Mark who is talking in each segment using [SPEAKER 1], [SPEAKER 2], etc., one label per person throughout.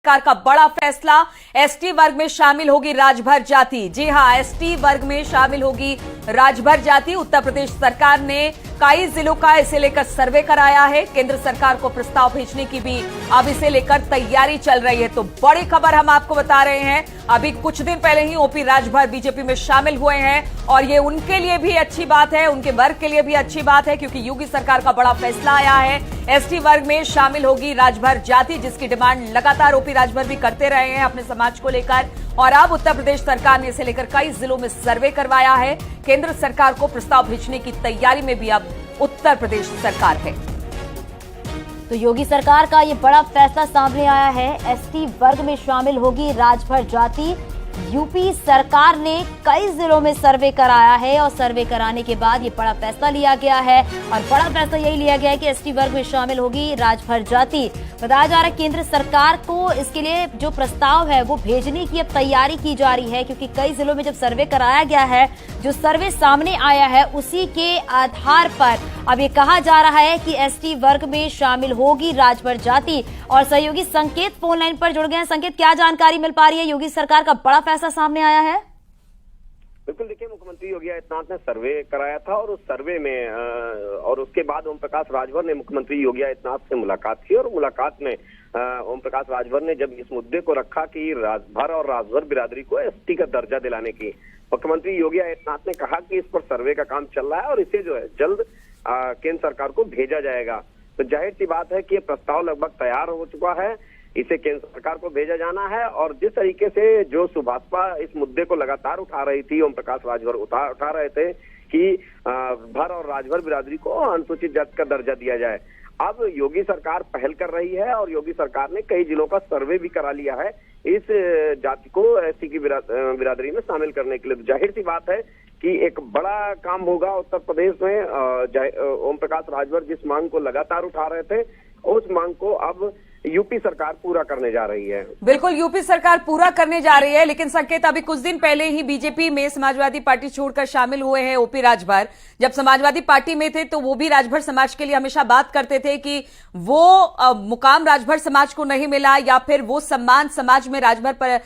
[SPEAKER 1] सरकार का बड़ा फैसला, एसटी वर्ग में शामिल होगी राजभर जाति। जी हां, एसटी वर्ग में शामिल होगी राजभर जाति। उत्तर प्रदेश सरकार ने कई जिलों का इसे लेकर सर्वे कराया है। केंद्र सरकार को प्रस्ताव भेजने की भी अब इसे लेकर तैयारी चल रही है। तो बड़ी खबर हम आपको बता रहे हैं, अभी कुछ दिन पहले ही ओपी राजभर बीजेपी में शामिल हुए हैं और ये उनके लिए भी अच्छी बात है, उनके वर्ग के लिए भी अच्छी बात है, क्योंकि योगी सरकार का बड़ा फैसला आया है। एसटी वर्ग में शामिल होगी राजभर जाति, जिसकी डिमांड लगातार ओपी राजभर भी करते रहे हैं अपने समाज को लेकर। और अब उत्तर प्रदेश सरकार ने इसे लेकर कई जिलों में सर्वे करवाया है। केंद्र सरकार को प्रस्ताव भेजने की तैयारी में भी अब उत्तर प्रदेश सरकार है।
[SPEAKER 2] तो योगी सरकार का ये बड़ा फैसला सामने आया है। एसटी वर्ग में शामिल होगी राजभर जाति। यूपी सरकार ने कई जिलों में सर्वे कराया है और सर्वे कराने के बाद ये बड़ा फैसला लिया गया है और बड़ा फैसला यही लिया गया है कि एसटी वर्ग में शामिल होगी राजभर जाति। बताया जा रहा है केंद्र सरकार को इसके लिए जो प्रस्ताव है वो भेजने की अब तैयारी की जा रही है, क्योंकि कई जिलों में जब सर्वे कराया गया है, जो सर्वे सामने आया है उसी के आधार पर अब ये कहा जा रहा है कि एसटी वर्ग में शामिल होगी राजभर जाति। और सहयोगी संकेत फोन लाइन पर जुड़ गए हैं। संकेत, क्या जानकारी मिल पा रही है? योगी सरकार का बड़ा फैसला सामने आया है।
[SPEAKER 3] बिल्कुल, देखिए, मुख्यमंत्री योगी आदित्यनाथ ने सर्वे कराया था और उस सर्वे में और उसके बाद ओम प्रकाश राजभर ने मुख्यमंत्री योगी आदित्यनाथ से मुलाकात की और मुलाकात में ओम प्रकाश राजभर ने जब इस मुद्दे को रखा कि राजभर और राजभर बिरादरी को एसटी का दर्जा दिलाने की, मुख्यमंत्री योगी आदित्यनाथ ने कहा कि इस पर सर्वे का काम चल रहा है और इसे जो है जल्द केंद्र सरकार को भेजा जाएगा। तो जाहिर सी बात है कि ये प्रस्ताव लगभग तैयार हो चुका है, इसे केंद्र सरकार को भेजा जाना है। और जिस तरीके से जो सुभाषपा इस मुद्दे को लगातार उठा रही थी, ओम प्रकाश राजभर उठा रहे थे कि भर और राजभर बिरादरी को अनुसूचित जाति का दर्जा दिया जाए। अब योगी सरकार पहल कर रही है और योगी सरकार ने कई जिलों का सर्वे भी करा लिया है इस जाति को एसटी की बिरादरी में शामिल करने के लिए। जाहिर सी बात है कि एक बड़ा काम होगा उत्तर प्रदेश में। ओम प्रकाश राजभर जिस मांग को लगातार उठा रहे थे, उस मांग को अब यूपी सरकार पूरा करने जा रही है।
[SPEAKER 1] बिल्कुल, यूपी सरकार पूरा करने जा रही है। लेकिन संकेत, अभी कुछ दिन पहले ही बीजेपी में समाजवादी पार्टी छोड़कर शामिल हुए हैं ओपी राजभर। जब समाजवादी पार्टी में थे तो वो भी राजभर समाज के लिए हमेशा बात करते थे कि वो मुकाम राजभर समाज को नहीं मिला या फिर वो सम्मान समाज में राजभर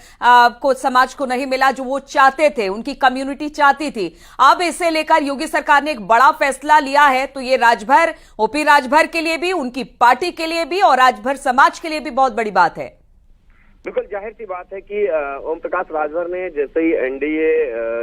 [SPEAKER 1] को समाज को नहीं मिला जो वो चाहते थे, उनकी कम्युनिटी चाहती थी। अब इसे लेकर योगी सरकार ने एक बड़ा फैसला लिया है। तो ये राजभर, ओपी राजभर के लिए भी, उनकी पार्टी के लिए भी और राजभर समाज के लिए भी बहुत बड़ी बात है।
[SPEAKER 3] बिल्कुल, जाहिर सी बात है कि ओम प्रकाश राजभर ने जैसे ही एनडीए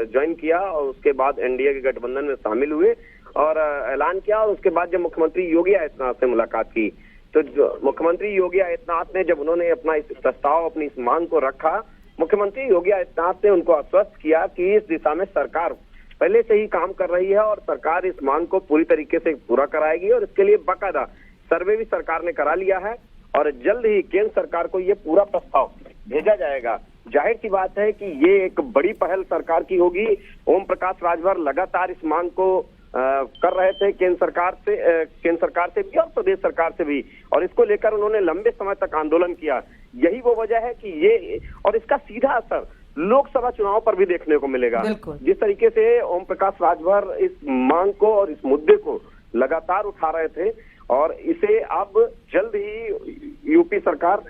[SPEAKER 3] ज्वाइन किया और उसके बाद एनडीए के गठबंधन में शामिल हुए और ऐलान किया, और उसके बाद जब मुख्यमंत्री योगी आदित्यनाथ से मुलाकात की, तो मुख्यमंत्री योगी आदित्यनाथ ने जब उन्होंने अपना इस प्रस्ताव, अपनी इस मांग को रखा, मुख्यमंत्री योगी आदित्यनाथ ने उनको आश्वस्त किया कि इस दिशा में सरकार पहले से ही काम कर रही है और सरकार इस मांग को पूरी तरीके से पूरा कराएगी और इसके लिए बाकायदा सर्वे भी सरकार ने करा लिया है और जल्द ही केंद्र सरकार को ये पूरा प्रस्ताव भेजा जाएगा। जाहिर सी बात है कि ये एक बड़ी पहल सरकार की होगी। ओम प्रकाश राजभर लगातार इस मांग को कर रहे थे केंद्र सरकार से भी और प्रदेश सरकार से भी, और इसको लेकर उन्होंने लंबे समय तक आंदोलन किया। यही वो वजह है कि ये, और इसका सीधा असर लोकसभा चुनाव पर भी देखने को मिलेगा। जिस तरीके से ओम प्रकाश राजभर इस मांग को और इस मुद्दे को लगातार उठा रहे थे और इसे अब जल्द ही यूपी सरकार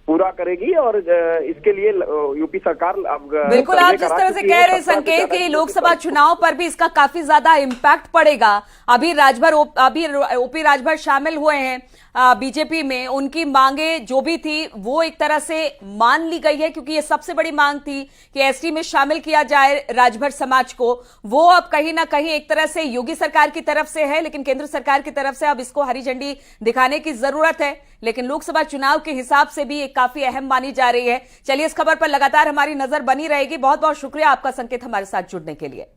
[SPEAKER 3] पूरा करेगी और इसके लिए यूपी सरकार अब
[SPEAKER 1] बिल्कुल, आप जिस तरह से कह रहे हैं संकेत कि लोकसभा चुनाव पर भी इसका काफी ज्यादा इम्पैक्ट पड़ेगा। अभी ओपी राजभर शामिल हुए हैं बीजेपी में, उनकी मांगे जो भी थी वो एक तरह से मान ली गई है, क्योंकि ये सबसे बड़ी मांग थी कि एसटी में शामिल किया जाए राजभर समाज को। वो अब कहीं ना कहीं एक तरह से योगी सरकार की तरफ से है, लेकिन केंद्र सरकार की तरफ से अब इसको हरी झंडी दिखाने की जरूरत है। लेकिन लोकसभा चुनाव के हिसाब से भी एक काफी अहम मानी जा रही है। चलिए, इस खबर पर लगातार हमारी नजर बनी रहेगी। बहुत बहुत शुक्रिया आपका संकेत, हमारे साथ जुड़ने के लिए।